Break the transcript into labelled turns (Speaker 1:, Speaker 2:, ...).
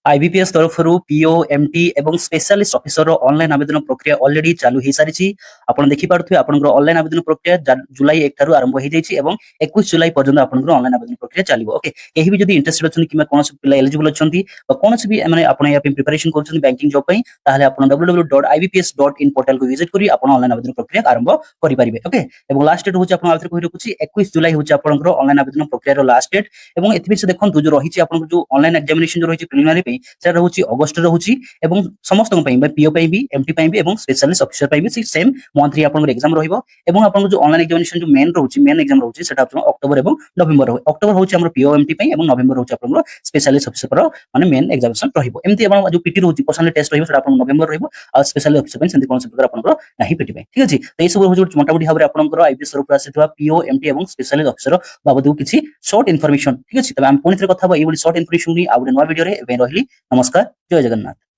Speaker 1: IBPS तरफरु PO MT एवं specialist officer online आवेदन प्रक्रिया ऑलरेडी चालू हो सारी आपण देखि पारथुय आपनकर ऑनलाइन आवेदन प्रक्रिया जुलाई 1 थारु आरंभ हो जाइछि एवं 21 जुलाई पर्यंत आपनकर ऑनलाइन आवेदन प्रक्रिया चलिबो। ओके केहि भी जदि इंटरेस्टेड अछन किमा कोनोस पिला एलिजिबल अछंती बा कोनोस भी माने आपण या पे प्रिपरेशन करछन बैंकिंग जॉब पई ताहाले आपण www.ibps.in पोर्टल को विजिट करी आपण ऑनलाइन आवेदन प्रक्रिया आरंभ करि परिबे। ओके एवं लास्ट डेट होछि आपण आलथरे कहि रखुछि 21 जुलाई होछि आपनकर ऑनलाइन आवेदन प्रक्रिया रो लास्ट डेट एवं एथिबे से देखन जो रहिछि आपनकर जो ऑनलाइन एग्जामिनेशन जो रहिछि प्रिलिमिनरी पे से रहुछि अगस्त रहुछि एवं समस्त पई बा पीओ पई भी एमटी पई भी एवं स्पेशलिस्ट ऑफिसर पई भी सेम मंथली आपनकर एग्जाम रहिबो एवं आपनकर जो ऑनलाइन एग्जामिनेशन जो मेन रहुछि मेन एग्जाम रहुछि सेटा आपन अक्टोबर एवं नवंबर रहो अक्टोबर होछि हमर पीओ एमटी पई एवं नवंबर होछि आपनकर स्पेशलिस्ट ऑफिसर पर माने मेन एग्जामिनेशन रहिबो। एमति आपन जो पीटी रहुछि पर्सनल टेस्ट रहिबो सेटा आपन नवंबर रहिबो आ स्पेशलिस्ट ऑफिसर पई सेंति कोन प्रकार आपनकर नाही पीटी पई ठीक अछि। तो ए सब होछि मोटामोटी भाबरे आपनकर आईपीएस तरफ आसीथवा पीओ एमटी एवं स्पेशलिस्ट ऑफिसर बाबदु किछि शॉर्ट इन्फॉर्मेशन ठीक अछि। तबे हम पुनि थरे कथा बा ए बडी शॉर्ट इन्फॉर्मेशन नि आ नवा वीडियो रे एबे रहिली नमस्कार जय जगन्नाथ।